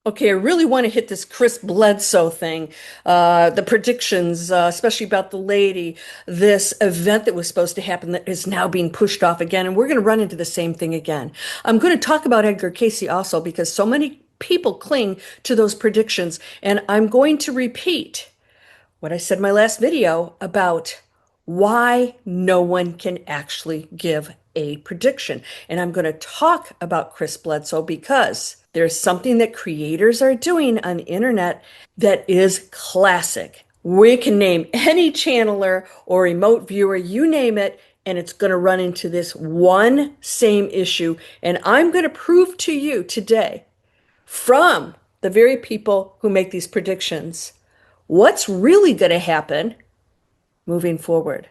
Okay, I really want to hit this Chris Bledsoe thing, the predictions, especially about the lady, this event that was supposed to happen that is now being pushed off again, and we're going to run into the same thing again. I'm going to talk about Edgar Cayce also because so many people cling to those predictions, and I'm going to repeat what I said in my last video about why no one can actually give a prediction. And I'm going to talk about Chris Bledsoe because there's something that creators are doing on the internet that is classic. We can name any channeler or remote viewer, you name it, and it's going to run into this one same issue. And I'm going to prove to you today from the very people who make these predictions what's really going to happen moving forward.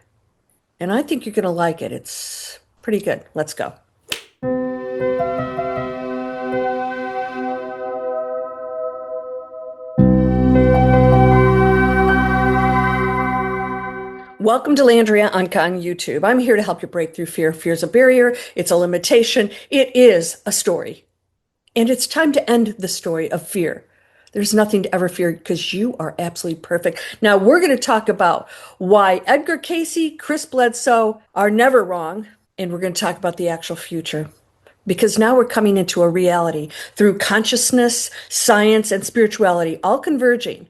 And I think you're going to like it. It's pretty good. Let's go. Welcome to Landria, Onkka on YouTube. I'm here to help you break through fear. Fear's a barrier. It's a limitation. It is a story. And it's time to end the story of fear. There's nothing to ever fear because you are absolutely perfect. Now, we're going to talk about why Edgar Cayce, Chris Bledsoe are never wrong. And we're going to talk about the actual future. Because now we're coming into a reality through consciousness, science, and spirituality, all converging,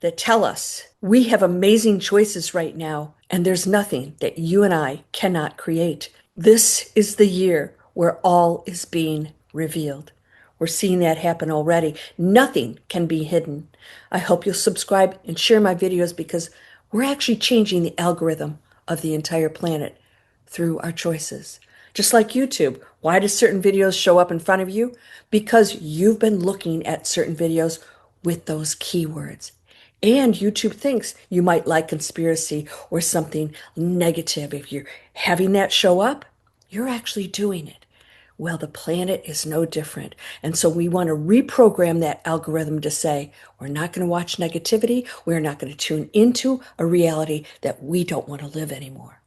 that tell us we have amazing choices right now, and there's nothing that you and I cannot create. This is the year where all is being revealed. We're seeing that happen already. Nothing can be hidden. I hope you'll subscribe and share my videos because we're actually changing the algorithm of the entire planet through our choices. Just like YouTube. Why do certain videos show up in front of you? Because you've been looking at certain videos with those keywords. And YouTube thinks you might like conspiracy or something negative. If you're having that show up, you're actually doing it. Well, the planet is no different. And so we want to reprogram that algorithm to say, we're not going to watch negativity. We're not going to tune into a reality that we don't want to live anymore.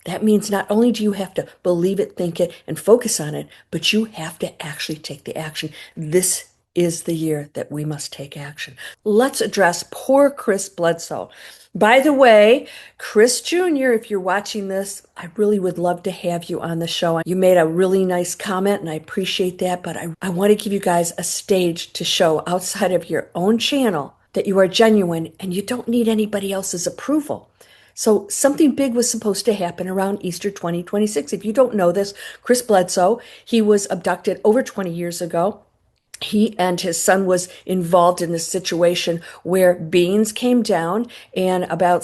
That means not only do you have to believe it, think it, and focus on it, but you have to actually take the action. This is the year that we must take action. Let's address poor Chris Bledsoe. By the way, Chris Jr., if you're watching this, I really would love to have you on the show. You made a really nice comment, and I appreciate that, but I want to give you guys a stage to show outside of your own channel that you are genuine and you don't need anybody else's approval. So something big was supposed to happen around Easter 2026. If you don't know this, Chris Bledsoe, he was abducted over 20 years ago. He and his son was involved in this situation where beings came down and about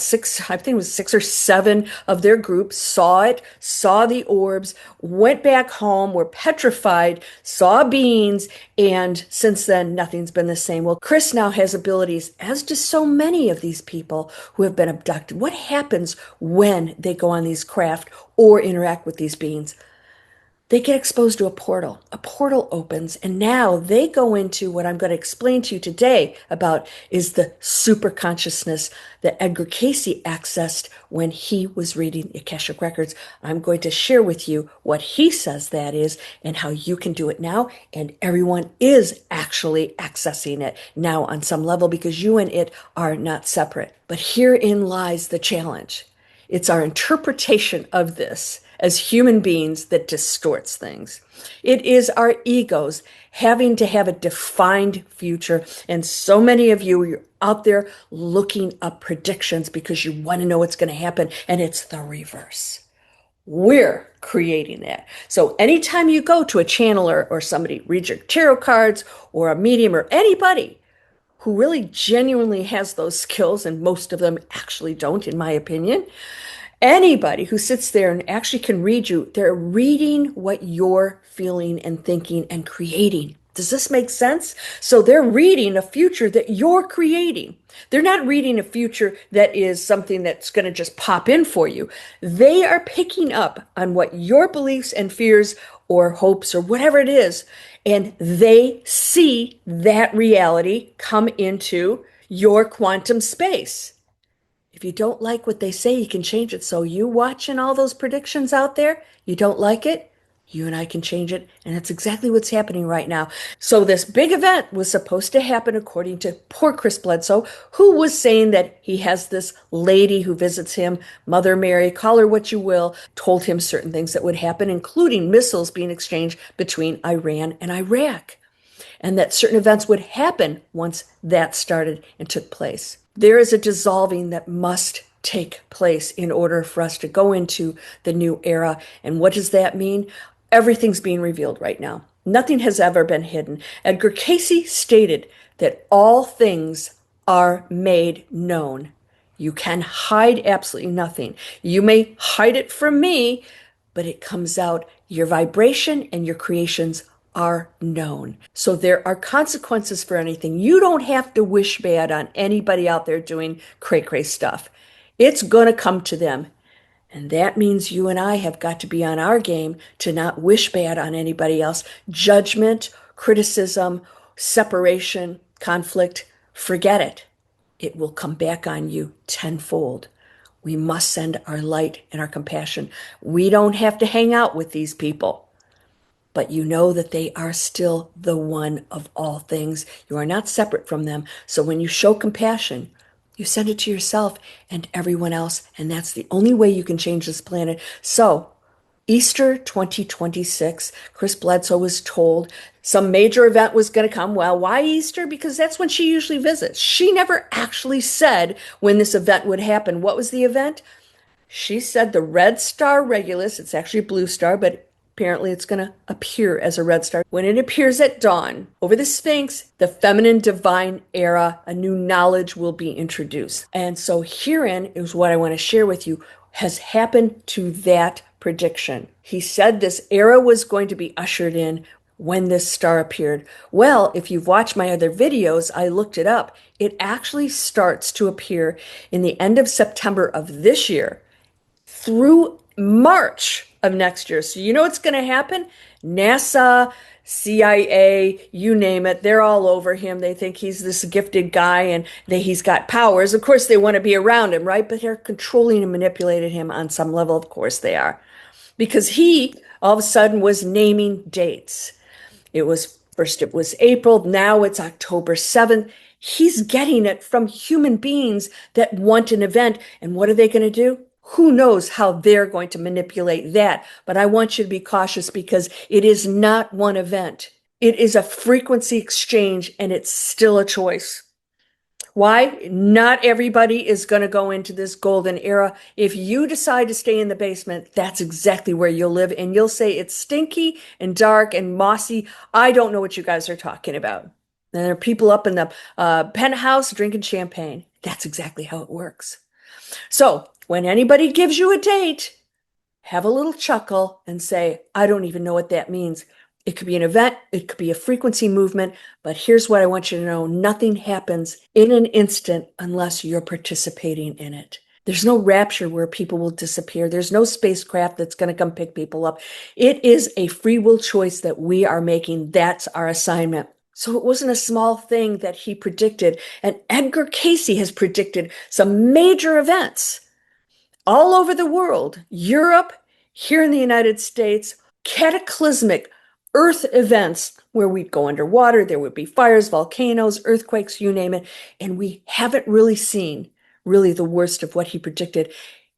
I think it was 6 or 7 of their group saw it, saw the orbs, went back home, were petrified, saw beings, and since then, nothing's been the same. Well, Chris now has abilities, as do so many of these people who have been abducted. What happens when they go on these craft or interact with these beings? They get exposed to a portal. A portal opens, and now they go into what I'm going to explain to you today about is the super consciousness that Edgar Cayce accessed when he was reading the Akashic records. I'm going to share with you what he says that is and how you can do it now, and everyone is actually accessing it now on some level because you and it are not separate. But herein lies the challenge. It's our interpretation of this as human beings that distorts things. It is our egos having to have a defined future. And so many of you are out there looking up predictions because you want to know what's going to happen. And it's the reverse. We're creating that. So anytime you go to a channeler or somebody reads your tarot cards or a medium or anybody who really genuinely has those skills, and most of them actually don't, in my opinion, anybody who sits there and actually can read you, they're reading what you're feeling and thinking and creating. Does this make sense? So they're reading a future that you're creating. They're not reading a future that is something that's going to just pop in for you. They are picking up on what your beliefs and fears or hopes or whatever it is, and they see that reality come into your quantum space. If you don't like what they say, you can change it. So you watching all those predictions out there, you don't like it, you and I can change it. And that's exactly what's happening right now. So this big event was supposed to happen according to poor Chris Bledsoe, who was saying that he has this lady who visits him, Mother Mary, call her what you will, told him certain things that would happen, including missiles being exchanged between Iran and Iraq, and that certain events would happen once that started and took place. There is a dissolving that must take place in order for us to go into the new era. And what does that mean? Everything's being revealed right now. Nothing has ever been hidden. Edgar Cayce stated that all things are made known. You can hide absolutely nothing. You may hide it from me, but it comes out. Your vibration and your creations are known. So there are consequences for anything. You don't have to wish bad on anybody out there doing cray-cray stuff. It's going to come to them. And that means you and I have got to be on our game to not wish bad on anybody else. Judgment, criticism, separation, conflict, forget it. It will come back on you tenfold. We must send our light and our compassion. We don't have to hang out with these people, but you know that they are still the one of all things. You are not separate from them. So when you show compassion, you send it to yourself and everyone else, and that's the only way you can change this planet. So Easter 2026, Chris Bledsoe was told some major event was going to come. Well, why Easter? Because that's when she usually visits. She never actually said when this event would happen. What was the event? She said the red star Regulus, it's actually a blue star, but apparently it's going to appear as a red star. When it appears at dawn over the Sphinx, the feminine divine era, a new knowledge will be introduced. And so herein is what I want to share with you has happened to that prediction. He said this era was going to be ushered in when this star appeared. Well, if you've watched my other videos, I looked it up. It actually starts to appear in the end of September of this year through March of next year. So you know what's going to happen? NASA, CIA, you name it, they're all over him. They think he's this gifted guy and he's got powers. Of course, they want to be around him, right? But they're controlling and manipulating him on some level. Of course they are. Because he all of a sudden was naming dates. It was April, now it's October 7th. He's getting it from human beings that want an event. And what are they going to do? Who knows how they're going to manipulate that? But I want you to be cautious because it is not one event. It is a frequency exchange and it's still a choice. Why? Not everybody is going to go into this golden era. If you decide to stay in the basement, that's exactly where you'll live. And you'll say it's stinky and dark and mossy. I don't know what you guys are talking about. And there are people up in the penthouse drinking champagne. That's exactly how it works. So when anybody gives you a date, have a little chuckle and say, I don't even know what that means. It could be an event, it could be a frequency movement, but here's what I want you to know. Nothing happens in an instant unless you're participating in it. There's no rapture where people will disappear. There's no spacecraft that's going to come pick people up. It is a free will choice that we are making. That's our assignment. So it wasn't a small thing that he predicted. And Edgar Cayce has predicted some major events all over the world, Europe, here in the United States, cataclysmic earth events where we'd go underwater, there would be fires, volcanoes, earthquakes, you name it. And we haven't really seen really the worst of what he predicted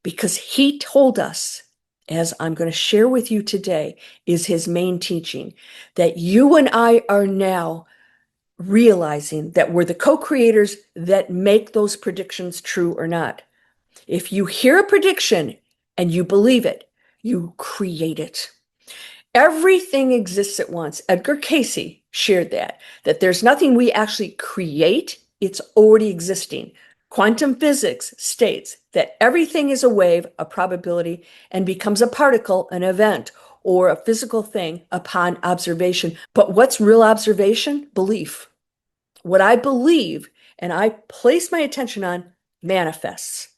because he told us, as I'm going to share with you today, is his main teaching, that you and I are now realizing that we're the co-creators that make those predictions true or not. If you hear a prediction and you believe it, you create it. Everything exists at once. Edgar Cayce shared that there's nothing we actually create. It's already existing. Quantum physics states that everything is a wave, a probability, and becomes a particle, an event, or a physical thing upon observation. But what's real observation? Belief. What I believe and I place my attention on manifests.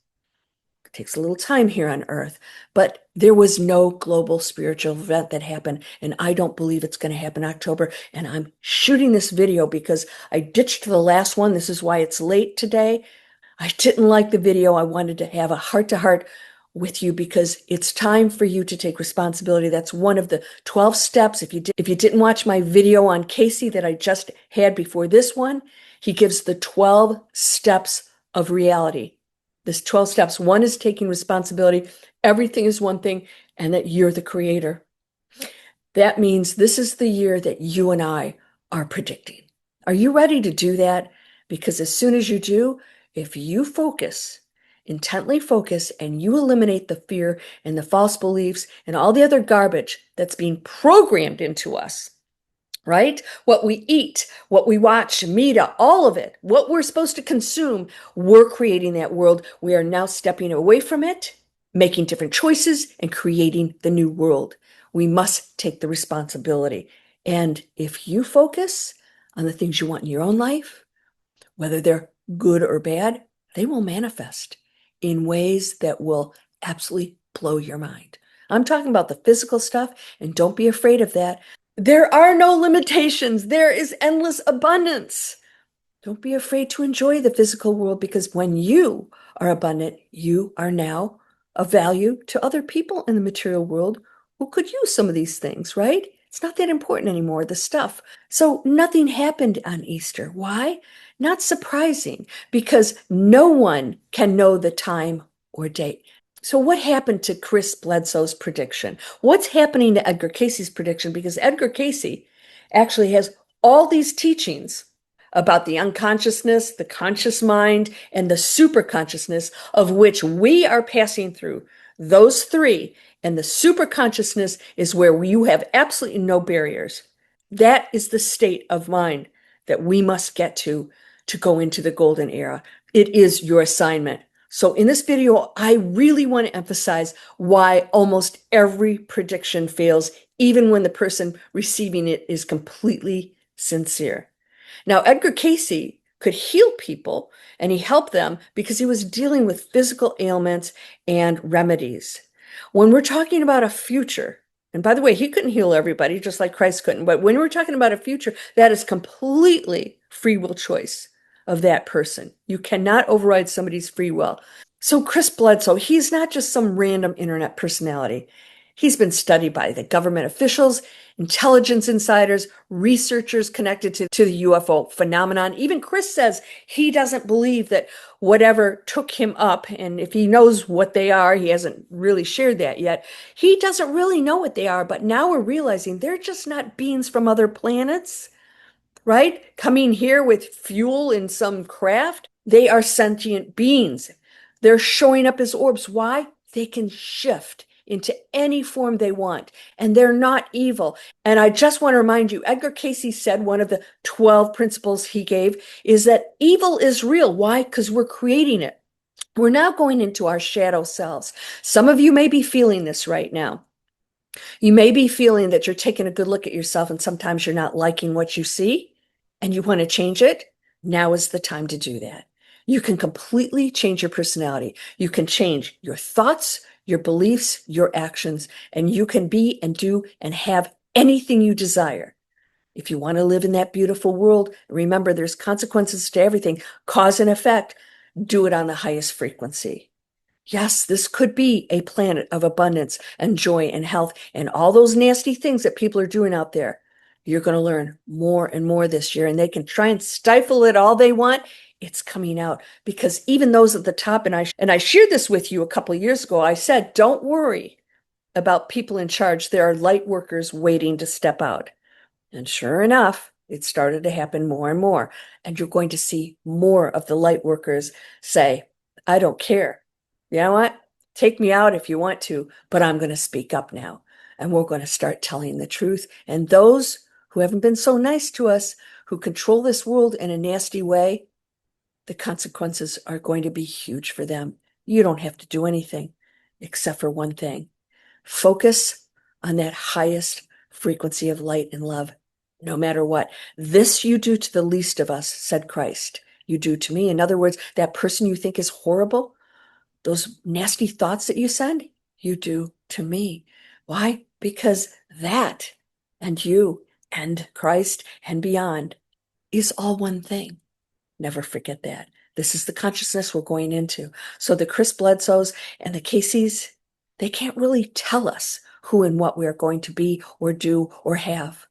Takes a little time here on earth, but there was no global spiritual event that happened, and I don't believe it's going to happen in October. And I'm shooting this video because I ditched the last one. This is why it's late today. I didn't like the video. I wanted to have a heart-to-heart with you because it's time for you to take responsibility. That's one of the 12 steps. If you didn't watch my video on Cayce that I just had before this one, he gives the 12 steps of reality. This 12 steps. One is taking responsibility. Everything is one thing, and that you're the creator. That means this is the year that you and I are predicting. Are you ready to do that? Because as soon as you do, if you focus, intently focus, and you eliminate the fear and the false beliefs and all the other garbage that's being programmed into us, right? What we eat, what we watch, media, all of it, what we're supposed to consume, we're creating that world. We are now stepping away from it, making different choices, and creating the new world. We must take the responsibility. And if you focus on the things you want in your own life, whether they're good or bad, they will manifest in ways that will absolutely blow your mind. I'm talking about the physical stuff, and don't be afraid of that. There are no limitations. There is endless abundance. Don't be afraid to enjoy the physical world, because when you are abundant, you are now of value to other people in the material world who could use some of these things, right? It's not that important anymore, the stuff. So nothing happened on Easter. Why? Not surprising, because no one can know the time or date. So what happened to Chris Bledsoe's prediction? What's happening to Edgar Cayce's prediction? Because Edgar Cayce actually has all these teachings about the unconsciousness, the conscious mind, and the superconsciousness, of which we are passing through. Those three, and the superconsciousness is where you have absolutely no barriers. That is the state of mind that we must get to go into the golden era. It is your assignment. So in this video, I really want to emphasize why almost every prediction fails, even when the person receiving it is completely sincere. Now, Edgar Cayce could heal people, and he helped them because he was dealing with physical ailments and remedies. When we're talking about a future, and by the way, he couldn't heal everybody, just like Christ couldn't, but when we're talking about a future, that is completely free will choice of that person. You cannot override somebody's free will. So Chris Bledsoe, he's not just some random internet personality. He's been studied by the government officials, intelligence insiders, researchers connected to the UFO phenomenon. Even Chris says he doesn't believe that whatever took him up, and if he knows what they are, he hasn't really shared that yet. He doesn't really know what they are, but now we're realizing they're just not beings from other planets, right? Coming here with fuel in some craft. They are sentient beings. They're showing up as orbs. Why? They can shift into any form they want, and they're not evil. And I just want to remind you, Edgar Cayce said one of the 12 principles he gave is that evil is real. Why? Because we're creating it. We're now going into our shadow selves. Some of you may be feeling this right now. You may be feeling that you're taking a good look at yourself, and sometimes you're not liking what you see and you want to change it. Now is the time to do that. You can completely change your personality. You can change your thoughts, your beliefs, your actions, and you can be and do and have anything you desire. If you want to live in that beautiful world, remember there's consequences to everything, cause and effect. Do it on the highest frequency. Yes, this could be a planet of abundance and joy and health and all those nasty things that people are doing out there. You're going to learn more and more this year, and they can try and stifle it all they want. It's coming out, because even those at the top, and I shared this with you a couple of years ago, I said, don't worry about people in charge. There are light workers waiting to step out. And sure enough, it started to happen more and more. And you're going to see more of the light workers say, I don't care. You know what? Take me out if you want to, but I'm going to speak up now. And we're going to start telling the truth. And those who haven't been so nice to us, who control this world in a nasty way, the consequences are going to be huge for them. You don't have to do anything except for one thing. Focus on that highest frequency of light and love, no matter what. This you do to the least of us, said Christ. You do to me. In other words, that person you think is horrible, those nasty thoughts that you send, you do to me. Why? Because that and you and Christ and beyond is all one thing. Never forget that. This is the consciousness we're going into. So the Chris Bledsoes and the Cayces, they can't really tell us who and what we are going to be or do or have.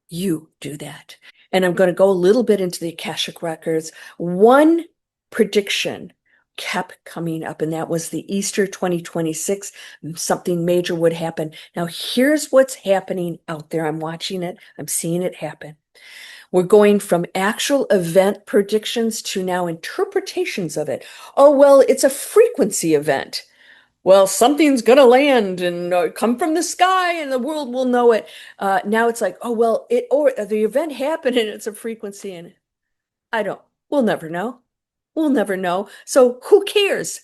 You do that. And I'm going to go a little bit into the Akashic records. One prediction kept coming up, and that was the Easter 2026. Something major would happen. Now, here's what's happening out there. I'm watching it. I'm seeing it happen. We're going from actual event predictions to now interpretations of it. Oh, well, it's a frequency event. Well, something's going to land and come from the sky and the world will know it. Now it's like, oh, well, the event happened and it's a frequency. And we'll never know. We'll never know. So who cares?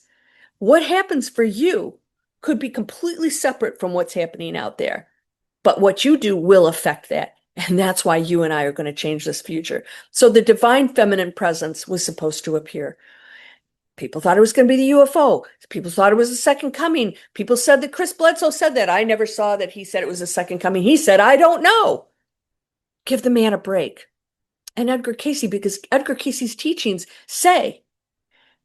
What happens for you could be completely separate from what's happening out there. But what you do will affect that. And that's why you and I are going to change this future. So the divine feminine presence was supposed to appear. People thought it was going to be the UFO. People thought it was the second coming. People said that Chris Bledsoe said that. I never saw that he said it was the second coming. He said, I don't know. Give the man a break. And Edgar Cayce, because Edgar Cayce's teachings say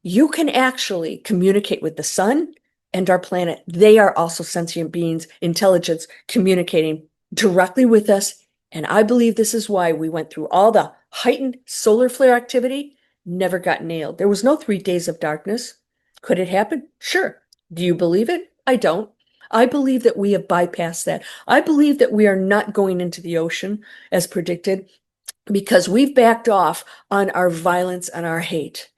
you can actually communicate with the sun and our planet. They are also sentient beings, intelligence, communicating directly with us. And I believe this is why we went through all the heightened solar flare activity, never got nailed. There was no 3 days of darkness. Could it happen? Sure. Do you believe it? I don't. I believe that we have bypassed that. I believe that we are not going into the ocean as predicted because we've backed off on our violence and our hate.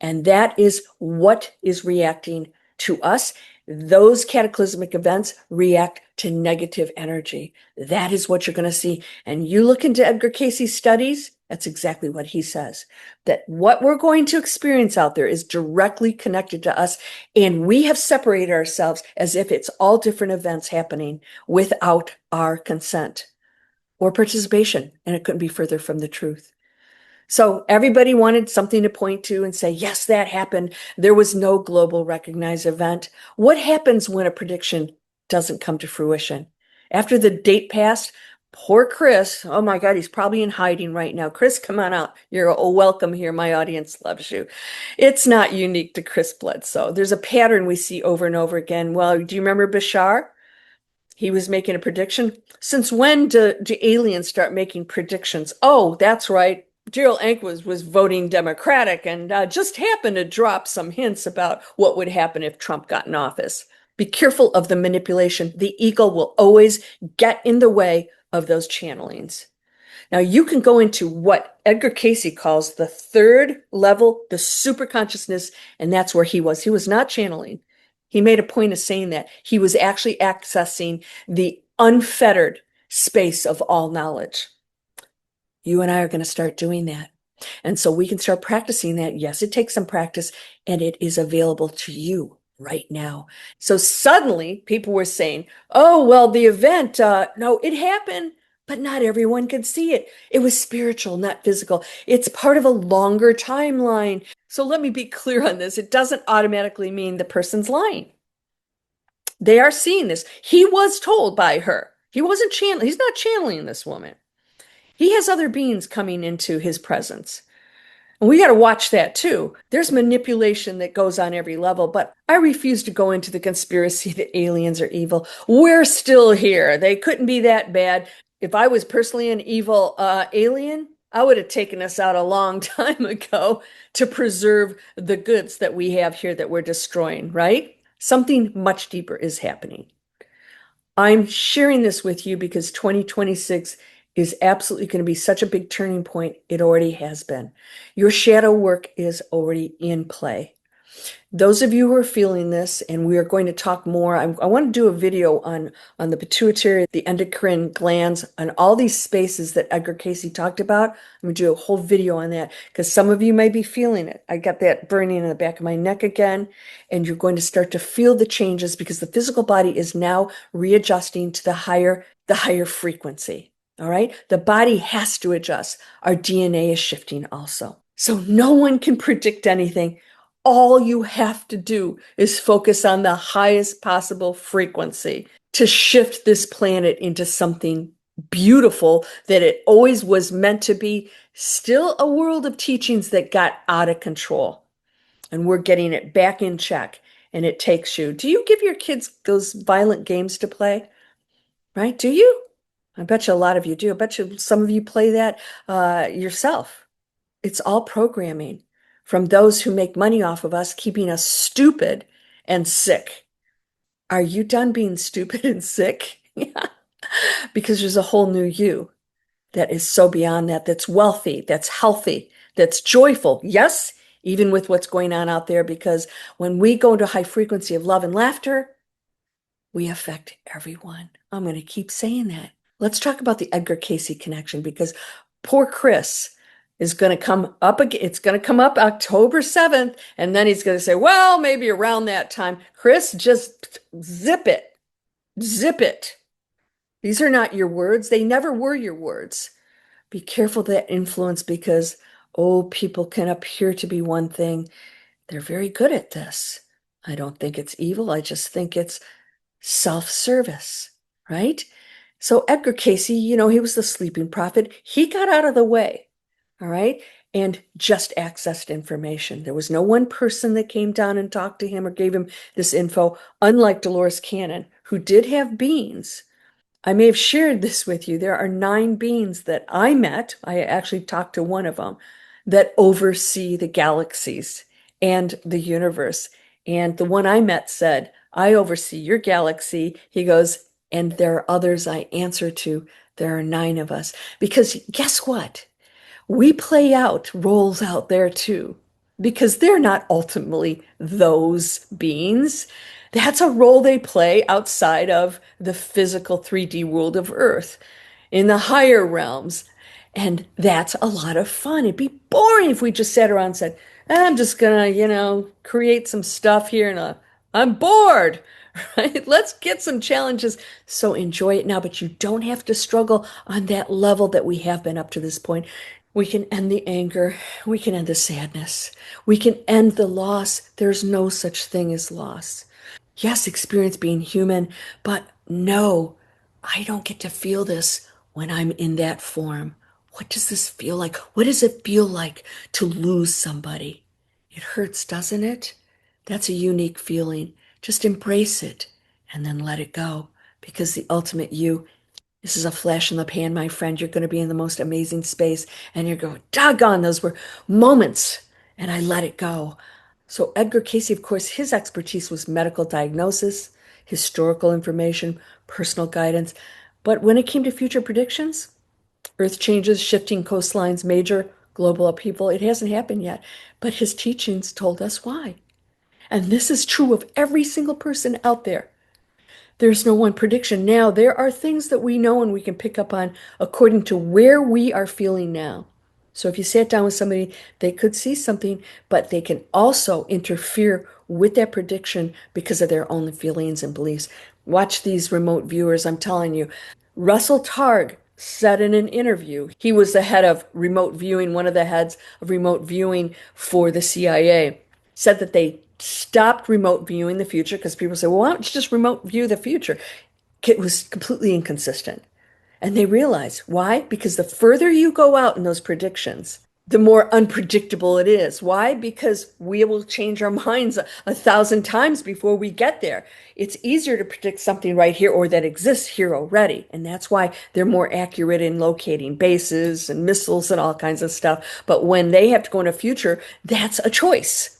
And that is what is reacting to us. Those cataclysmic events react to negative energy. That is what you're going to see. And you look into Edgar Cayce's studies, that's exactly what he says. That what we're going to experience out there is directly connected to us. And we have separated ourselves as if it's all different events happening without our consent or participation. And it couldn't be further from the truth. So everybody wanted something to point to and say, yes, that happened. There was no global recognized event. What happens when a prediction doesn't come to fruition? After the date passed, poor Chris, oh my God, he's probably in hiding right now. Chris, come on out. You're welcome here. My audience loves you. It's not unique to Chris Bledsoe. There's a pattern we see over and over again. Well, do you remember Bashar? He was making a prediction. Since when do aliens start making predictions? Oh, that's right. Gerald Ankwas was voting Democratic and just happened to drop some hints about what would happen if Trump got in office. Be careful of the manipulation. The ego will always get in the way of those channelings. Now, you can go into what Edgar Cayce calls the third level, the super consciousness, and that's where he was. He was not channeling. He made a point of saying that. He was actually accessing the unfettered space of all knowledge. You and I are going to start doing that. And so we can start practicing that. Yes, it takes some practice and it is available to you right now. So suddenly people were saying, oh, well, the event, no, it happened, but not everyone could see it. It was spiritual, not physical. It's part of a longer timeline. So let me be clear on this. It doesn't automatically mean the person's lying. They are seeing this. He was told by her. He wasn't channeling. He's not channeling this woman. He has other beings coming into his presence. And we got to watch that too. There's manipulation that goes on every level, but I refuse to go into the conspiracy that aliens are evil. We're still here. They couldn't be that bad. If I was personally an evil alien, I would have taken us out a long time ago to preserve the goods that we have here that we're destroying, right? Something much deeper is happening. I'm sharing this with you because 2026 is absolutely going to be such a big turning point. It already has been. Your shadow work is already in play. Those of you who are feeling this, and we are going to talk more, I want to do a video on the pituitary, the endocrine glands, and all these spaces that Edgar Cayce talked about. I'm going to do a whole video on that because some of you may be feeling it. I got that burning in the back of my neck again, and you're going to start to feel the changes because the physical body is now readjusting to the higher frequency. All right. The body has to adjust. Our DNA is shifting also. So no one can predict anything. All you have to do is focus on the highest possible frequency to shift this planet into something beautiful that it always was meant to be Still a world of teachings that got out of control, and we're getting it back in check. And it takes you. Do you give your kids those violent games to play? Right? Do you? I bet you a lot of you do. I bet you some of you play that yourself. It's all programming from those who make money off of us, keeping us stupid and sick. Are you done being stupid and sick? Yeah. Because there's a whole new you that is so beyond that, that's wealthy, that's healthy, that's joyful. Yes, even with what's going on out there, because when we go to high frequency of love and laughter, we affect everyone. I'm going to keep saying that. Let's talk about the Edgar Cayce connection, because poor Chris is going to come up again. It's going to come up October 7th, and then he's going to say, well, maybe around that time. Chris, just zip it. Zip it. These are not your words. They never were your words. Be careful of that influence, because, oh, people can appear to be one thing. They're very good at this. I don't think it's evil. I just think it's self-service, right? So Edgar Cayce, he was the sleeping prophet. He got out of the way, all right, and just accessed information. There was no one person that came down and talked to him or gave him this info, unlike Dolores Cannon, who did have beings. I may have shared this with you. There are 9 beings that I met. I actually talked to one of them that oversee the galaxies and the universe. And the one I met said, I oversee your galaxy. He goes, and there are others I answer to. There are 9 of us. Because guess what? We play out roles out there too, because they're not ultimately those beings. That's a role they play outside of the physical 3D world of Earth, in the higher realms. And that's a lot of fun. It'd be boring if we just sat around and said, I'm just gonna, create some stuff here and I'm bored, right? Let's get some challenges. So enjoy it now, but you don't have to struggle on that level that we have been up to this point. We can end the anger. We can end the sadness. We can end the loss. There's no such thing as loss. Yes, experience being human, but no, I don't get to feel this when I'm in that form. What does this feel like? What does it feel like to lose somebody? It hurts, doesn't it? That's a unique feeling. Just embrace it and then let it go, because the ultimate you, this is a flash in the pan, my friend. You're going to be in the most amazing space and you're going, doggone, those were moments. And I let it go. So Edgar Cayce, of course, his expertise was medical diagnosis, historical information, personal guidance. But when it came to future predictions, earth changes, shifting coastlines, major global upheaval, it hasn't happened yet. But his teachings told us why. And this is true of every single person out there. There's no one prediction. Now, there are things that we know and we can pick up on according to where we are feeling now. So if you sat down with somebody, they could see something, but they can also interfere with that prediction because of their own feelings and beliefs. Watch these remote viewers, I'm telling you. Russell Targ said in an interview, he was the head of remote viewing, one of the heads of remote viewing for the CIA, said that they stopped remote viewing the future because people say, well, why don't you just remote view the future? It was completely inconsistent. And they realized why? Because the further you go out in those predictions, the more unpredictable it is. Why? Because we will change our minds 1,000 times before we get there. It's easier to predict something right here or that exists here already. And that's why they're more accurate in locating bases and missiles and all kinds of stuff. But when they have to go in a future, that's a choice.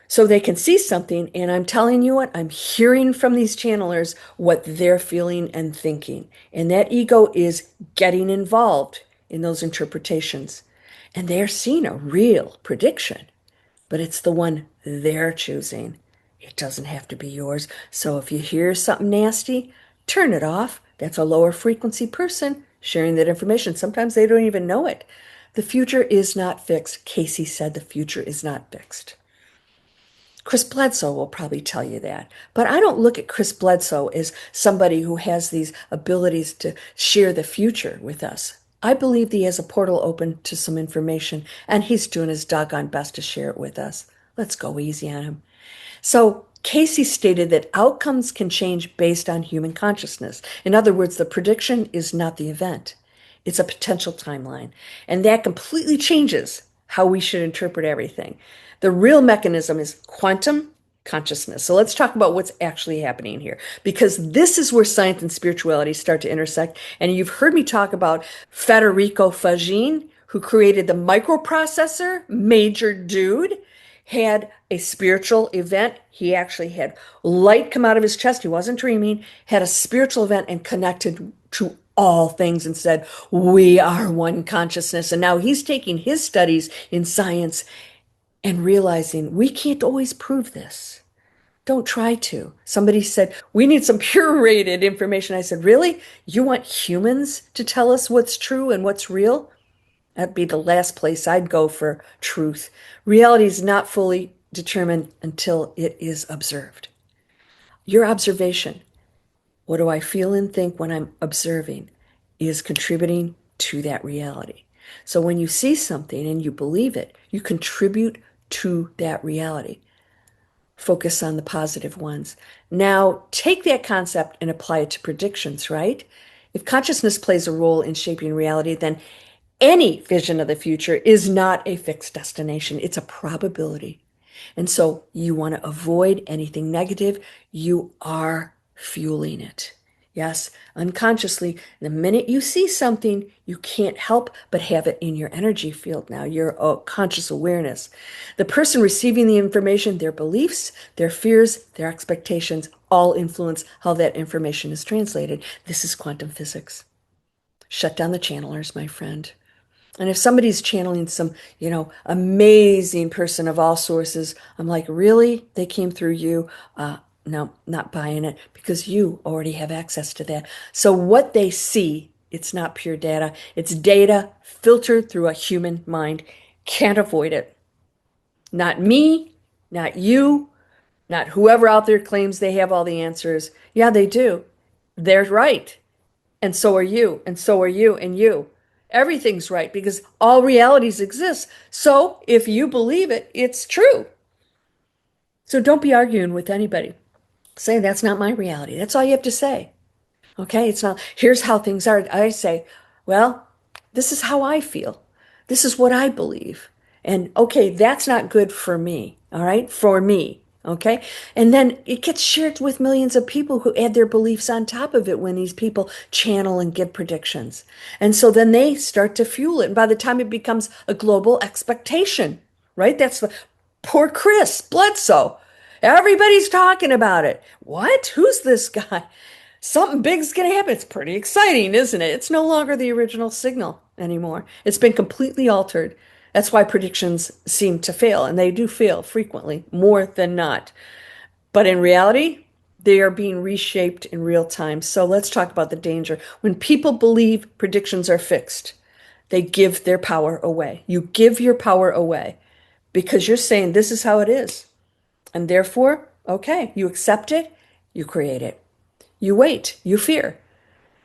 So they can see something, and I'm telling you what, I'm hearing from these channelers what they're feeling and thinking. And that ego is getting involved in those interpretations. And they're seeing a real prediction, but it's the one they're choosing. It doesn't have to be yours. So if you hear something nasty, turn it off. That's a lower frequency person sharing that information. Sometimes they don't even know it. The future is not fixed. Cayce said the future is not fixed. Chris Bledsoe will probably tell you that. But I don't look at Chris Bledsoe as somebody who has these abilities to share the future with us. I believe he has a portal open to some information, and he's doing his doggone best to share it with us. Let's go easy on him. So Cayce stated that outcomes can change based on human consciousness. In other words, the prediction is not the event. It's a potential timeline. And that completely changes how we should interpret everything. The real mechanism is quantum consciousness. So let's talk about what's actually happening here, because this is where science and spirituality start to intersect. And you've heard me talk about Federico Fagin, who created the microprocessor, major dude, had a spiritual event. He actually had light come out of his chest. He wasn't dreaming, had a spiritual event and connected to all things and said, we are one consciousness. And now he's taking his studies in science and realizing we can't always prove this. Don't try to. Somebody said, we need some curated information. I said, really? You want humans to tell us what's true and what's real? That'd be the last place I'd go for truth. Reality is not fully determined until it is observed. Your observation, what do I feel and think when I'm observing, is contributing to that reality. So when you see something and you believe it, you contribute to that reality. Focus on the positive ones. Now, take that concept and apply it to predictions, right? If consciousness plays a role in shaping reality, then any vision of the future is not a fixed destination. It's a probability. And so you want to avoid anything negative. You are fueling it. Yes, unconsciously, the minute you see something, you can't help but have it in your energy field now, your conscious awareness. The person receiving the information, their beliefs, their fears, their expectations, all influence how that information is translated. This is quantum physics. Shut down the channelers, my friend. And if somebody's channeling some, amazing person of all sources, I'm like, really? They came through you? No, not buying it, because you already have access to that. So what they see, it's not pure data. It's data filtered through a human mind. Can't avoid it. Not me, not you, not whoever out there claims they have all the answers. Yeah, they do. They're right. And so are you, and so are you, and you. Everything's right because all realities exist. So if you believe it, it's true. So don't be arguing with anybody. Say, that's not my reality. That's all you have to say. Okay? It's not, here's how things are. I say, well, this is how I feel. This is what I believe. And okay, that's not good for me. All right? For me. Okay? And then it gets shared with millions of people who add their beliefs on top of it when these people channel and give predictions. And so then they start to fuel it. And by the time it becomes a global expectation, right? That's the poor Chris Bledsoe. Everybody's talking about it. What? Who's this guy? Something big's going to happen. It's pretty exciting, isn't it? It's no longer the original signal anymore. It's been completely altered. That's why predictions seem to fail, and they do fail frequently, more than not. But in reality, they are being reshaped in real time. So let's talk about the danger. When people believe predictions are fixed, they give their power away. You give your power away because you're saying this is how it is. And therefore, okay, you accept it, you create it. You wait, you fear.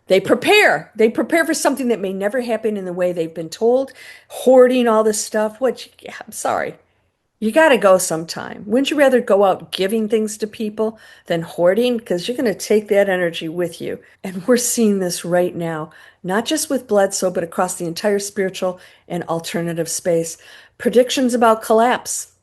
They prepare. They prepare for something that may never happen in the way they've been told, hoarding all this stuff, which, yeah, I'm sorry. You got to go sometime. Wouldn't you rather go out giving things to people than hoarding? Because you're going to take that energy with you. And we're seeing this right now, not just with Bledsoe, but across the entire spiritual and alternative space. Predictions about collapse.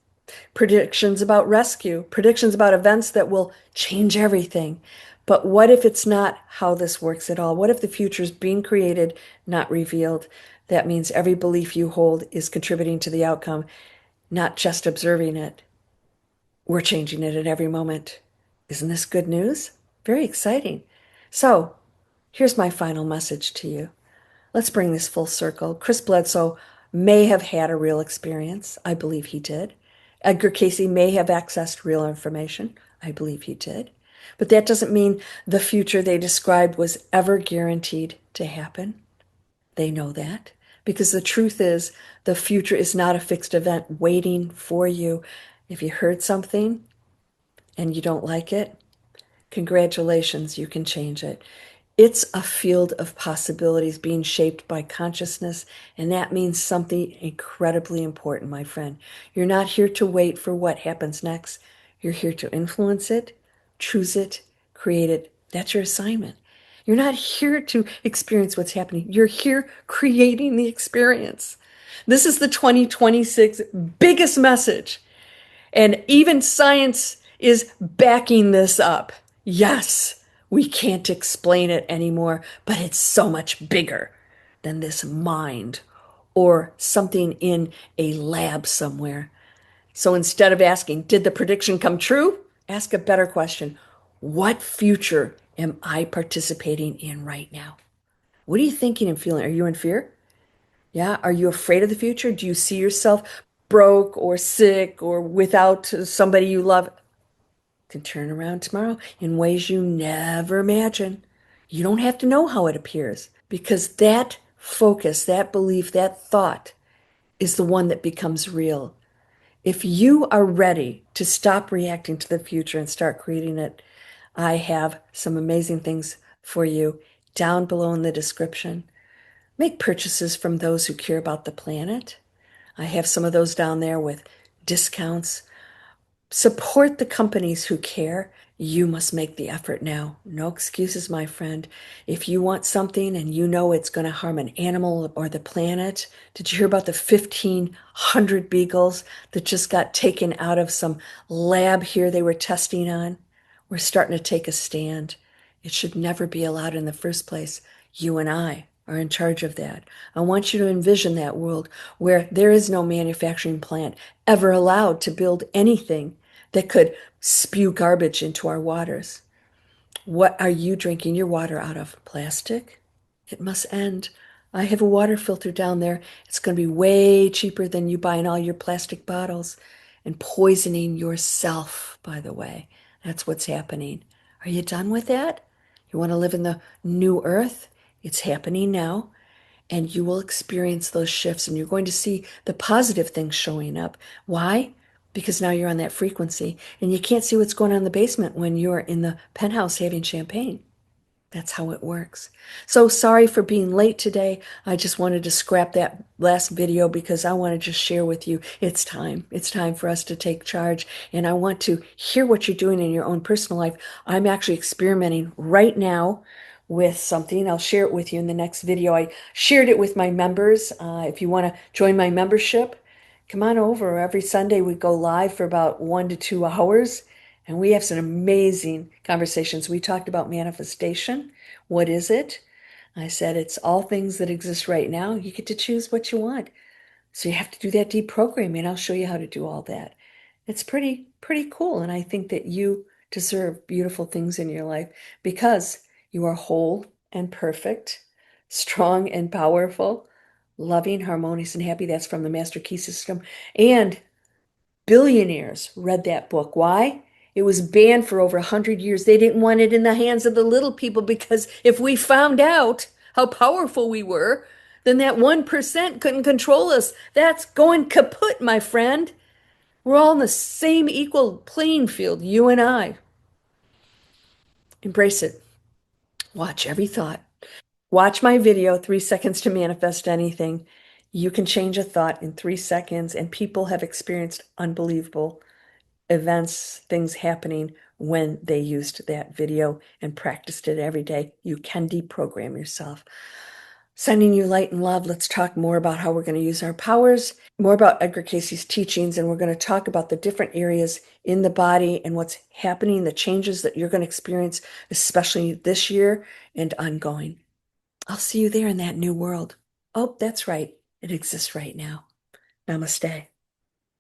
Predictions about rescue, predictions about events that will change everything. But what if it's not how this works at all? What if the future is being created, not revealed? That means every belief you hold is contributing to the outcome, not just observing it. We're changing it at every moment. Isn't this good news? Very exciting. So here's my final message to you. Let's bring this full circle. Chris Bledsoe may have had a real experience. I believe he did. Edgar Cayce may have accessed real information. I believe he did. But that doesn't mean the future they described was ever guaranteed to happen. They know that. Because the truth is, the future is not a fixed event waiting for you. If you heard something and you don't like it, congratulations, you can change it. It's a field of possibilities being shaped by consciousness, and that means something incredibly important, my friend. You're not here to wait for what happens next. You're here to influence it, choose it, create it. That's your assignment. You're not here to experience what's happening. You're here creating the experience. This is the 2026 biggest message. And even science is backing this up. Yes, we can't explain it anymore, but it's so much bigger than this mind or something in a lab somewhere. So instead of asking, did the prediction come true? Ask a better question. What future am I participating in right now? What are you thinking and feeling? Are you in fear? Yeah. Are you afraid of the future? Do you see yourself broke or sick or without somebody you love? Can turn around tomorrow in ways you never imagine. You don't have to know how it appears because that focus, that belief, that thought is the one that becomes real. If you are ready to stop reacting to the future and start creating it, I have some amazing things for you down below in the description. Make purchases from those who care about the planet. I have some of those down there with discounts. Support the companies who care. You must make the effort now. No excuses, my friend. If you want something and you know it's going to harm an animal or the planet, did you hear about the 1,500 beagles that just got taken out of some lab here they were testing on? We're starting to take a stand. It should never be allowed in the first place. You and I are in charge of that. I want you to envision that world where there is no manufacturing plant ever allowed to build anything that could spew garbage into our waters. What are you drinking your water out of? Plastic? It must end. I have a water filter down there. It's going to be way cheaper than you buying all your plastic bottles and poisoning yourself, by the way. That's what's happening. Are you done with that? You want to live in the new earth? It's happening now. And you will experience those shifts and you're going to see the positive things showing up. Why? Because now you're on that frequency and you can't see what's going on in the basement when you're in the penthouse having champagne. That's how it works. So sorry for being late today. I just wanted to scrap that last video because I want to just share with you it's time. It's time for us to take charge. And I want to hear what you're doing in your own personal life. I'm actually experimenting right now with something. I'll share it with you in the next video. I shared it with my members. If you want to join my membership, come on over. Every Sunday we go live for about 1 to 2 hours. And we have some amazing conversations. We talked about manifestation. What is it? I said it's all things that exist right now. You get to choose what you want. So you have to do that deprogramming. I'll show you how to do all that. It's pretty cool. And I think that you deserve beautiful things in your life because you are whole and perfect, strong and powerful, loving, harmonious, and happy. That's from the Master Key System. And billionaires read that book. Why? It was banned for over 100 years. They didn't want it in the hands of the little people because if we found out how powerful we were, then that 1% couldn't control us. That's going kaput, my friend. We're all in the same equal playing field, you and I. Embrace it. Watch every thought. Watch my video, 3 seconds to manifest anything. You can change a thought in 3 seconds, and people have experienced unbelievable events, things happening when they used that video and practiced it every day. You can deprogram yourself. Sending you light and love. Let's talk more about how we're going to use our powers, more about Edgar Cayce's teachings, and we're going to talk about the different areas in the body and what's happening, the changes that you're going to experience, especially this year and ongoing. I'll see you there in that new world. Oh, that's right. It exists right now. Namaste.